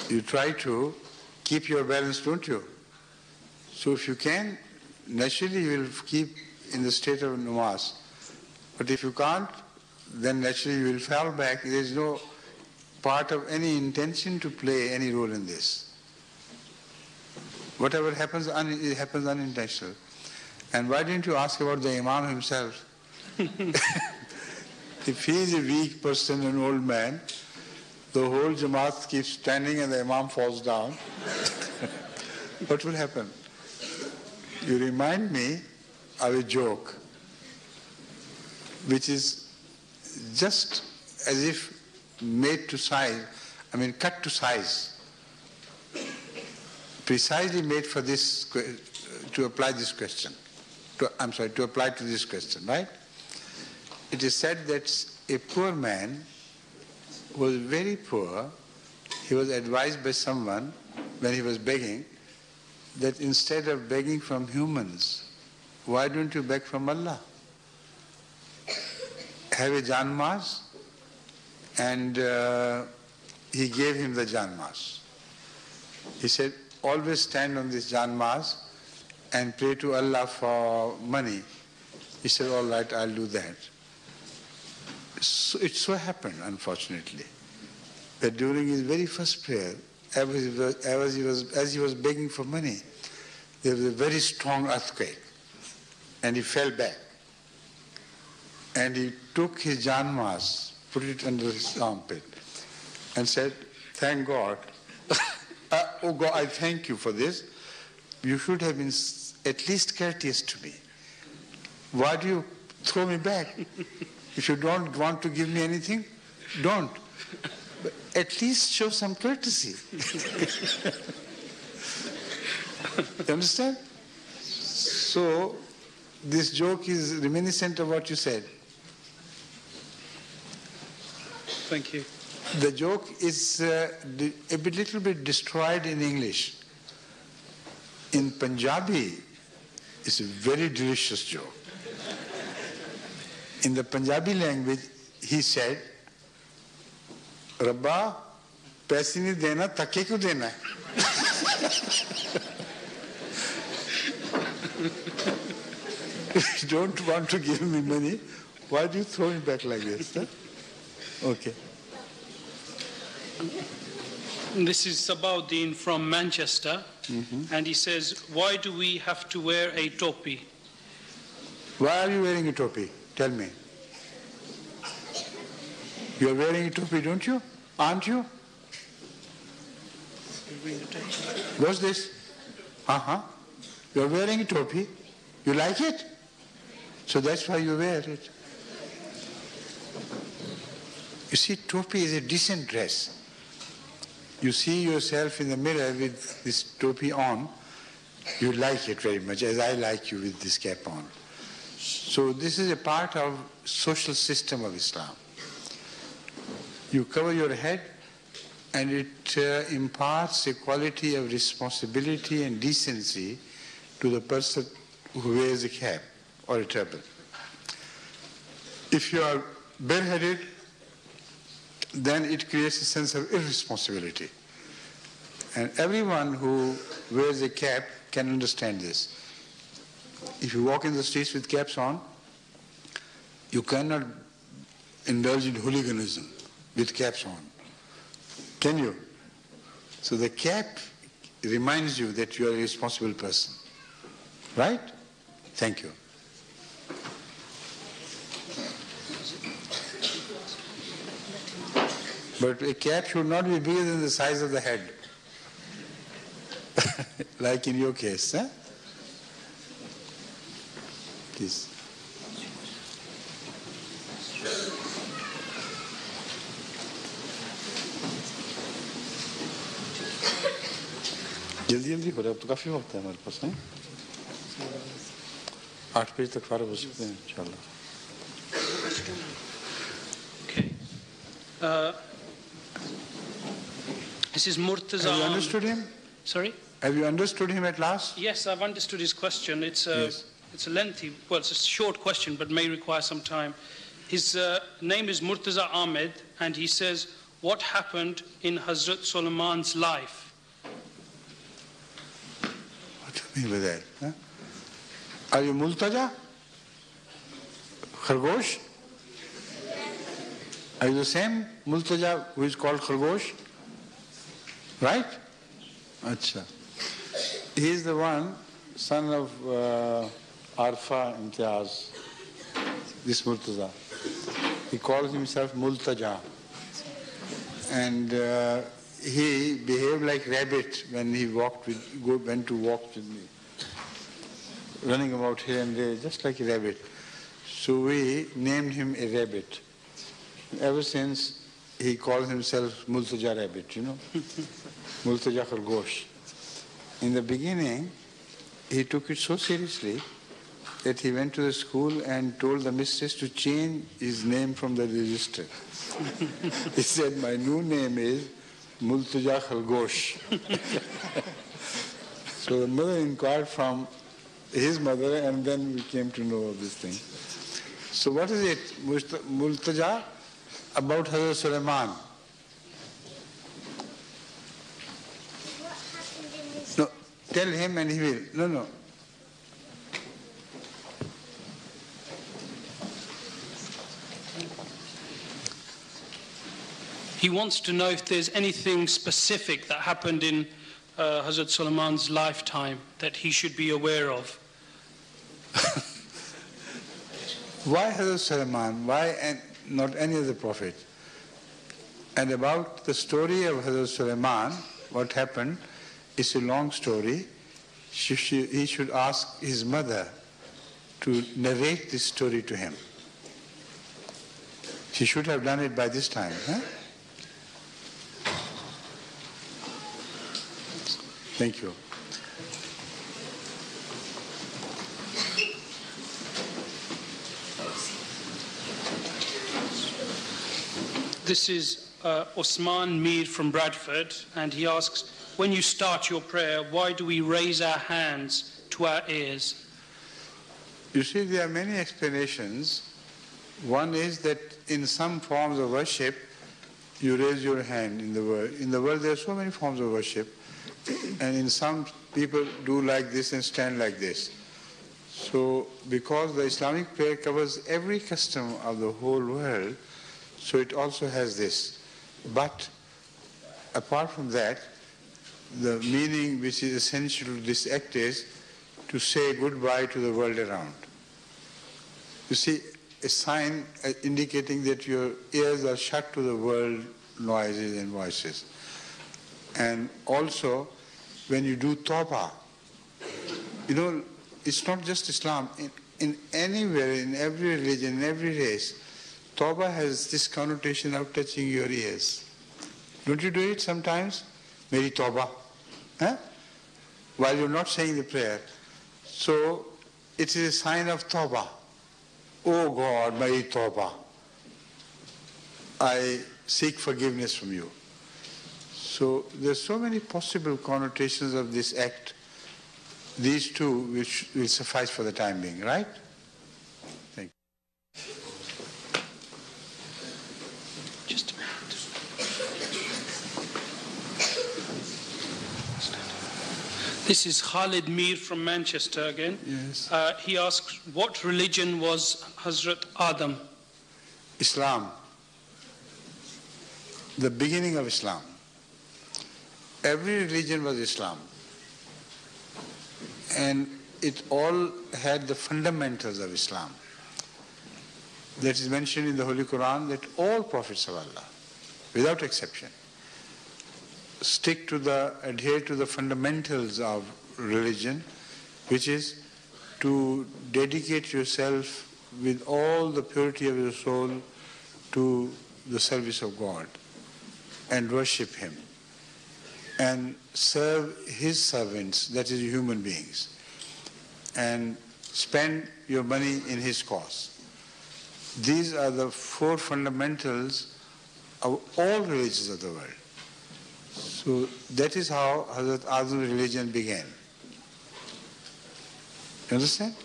you try to keep your balance, don't you? So if you can, naturally you will keep in the state of namaz. But if you can't, then naturally you will fall back. There is no part of any intention to play any role in this. Whatever happens, it happens unintentional. And why didn't you ask about the Imam himself? If he is a weak person, an old man, the whole Jamaat keeps standing and the Imam falls down. What will happen? You remind me of a joke, which is just as if made to size, cut to size, precisely made for this, to apply this question, to apply to this question, right? It is said that a poor man who was very poor, he was advised by someone when he was begging that instead of begging from humans, why don't you beg from Allah? Have a janmas, and he gave him the janmas. He said, always stand on this janmas and pray to Allah for money. He said, all right, I'll do that. So it so happened, unfortunately, that during his very first prayer, as he was begging for money, there was a very strong earthquake, and he fell back. And he took his janmas, put it under his armpit, and said, thank God. Oh God, I thank you for this. You should have been at least courteous to me. Why do you throw me back? If you don't want to give me anything, don't. But at least show some courtesy. You understand? So, this joke is reminiscent of what you said. Thank you. The joke is a little bit destroyed in English. In Punjabi, it's a very delicious joke. In the Punjabi language, he said, Rabba, paise nahi dena, takke kyun dena hai? If you don't want to give me money, why do you throw me back like this? Huh? Okay. This is Sabaudin from Manchester, and he says, why do we have to wear a topi? Why are you wearing a topi? Tell me. You are wearing a topi, don't you? Aren't you? What's this? You are wearing a topi. You like it? So that's why you wear it. You see, topi is a decent dress. You see yourself in the mirror with this topi on, you like it very much, as I like you with this cap on. So this is a part of social system of Islam. You cover your head, and it imparts a quality of responsibility and decency to the person who wears a cap or a turban. If you are bareheaded, then it creates a sense of irresponsibility. And everyone who wears a cap can understand this. If you walk in the streets with caps on, you cannot indulge in hooliganism with caps on. Can you? So the cap reminds you that you are a responsible person. Right? Thank you. But a cap should not be bigger than the size of the head. Like in your case, huh? Please. जल्दी हो रहा है, अब तो काफी वक्त है हमारे पास, नहीं? 8 बजे तक फारग हो सकते हैं, इंशाल्लाह. Okay. This is Murtaza. Have you understood him? Sorry? Have you understood him at last? Yes, I've understood his question. It's a lengthy, well, it's a short question, but may require some time. His name is Murtaza Ahmed, and he says, what happened in Hazrat Sulaiman's life. What do you mean by that? Huh? Are you Multaja? Khargosh? Are you the same Multaja who is called Khargosh? Right? Acha. He is the one, son of Arfa Imtiaz, this Murtaza. He calls himself Multaja. And he behaved like rabbit when he went to walk with me. Running about here and there, just like a rabbit. So we named him a rabbit. Ever since, he calls himself Multaja Rabbit, you know. Multaja Khargosh. In the beginning, he took it so seriously that he went to the school and told the mistress to change his name from the register. He said, my new name is Multaja Khargosh. So the mother inquired from his mother, and then we came to know of this thing. So what is it, Multaja? About Hazrat Sulaiman. No, tell him and he will. No. He wants to know if there's anything specific that happened in Hazrat Sulaiman's lifetime that he should be aware of. Why Hazrat Sulaiman? Why not any other prophet? And about the story of Hazrat Sulaiman, what happened, is a long story. He should ask his mother to narrate this story to him. She should have done it by this time. Huh? Thank you. This is Osman Mir from Bradford, and he asks, when you start your prayer, why do we raise our hands to our ears? You see, there are many explanations. One is that in some forms of worship, you raise your hand in the world. In the world, there are so many forms of worship, and in some people do like this and stand like this. So, because the Islamic prayer covers every custom of the whole world, so it also has this. But apart from that, the meaning which is essential to this act is to say goodbye to the world around. You see, a sign indicating that your ears are shut to the world noises and voices. And also, when you do tawbah, you know, it's not just Islam. In anywhere, in every religion, in every race, tawbah has this connotation of touching your ears. Don't you do it sometimes? Meri tawbah. Huh? While you're not saying the prayer. So, it is a sign of tawbah. Oh God, meri tawbah. I seek forgiveness from you. So, there's so many possible connotations of this act. These two which will suffice for the time being, right? Thank you. Just a minute. This is Khalid Mir from Manchester again. Yes. He asks, what religion was Hazrat Adam? Islam. The beginning of Islam. Every religion was Islam. And it all had the fundamentals of Islam. That is mentioned in the Holy Quran that all prophets of Allah, without exception, adhere to the fundamentals of religion, which is to dedicate yourself with all the purity of your soul to the service of God and worship Him and serve His servants, that is human beings, and spend your money in His cause. These are the four fundamentals of all religions of the world. So that is how Hazrat Adam's religion began. You understand?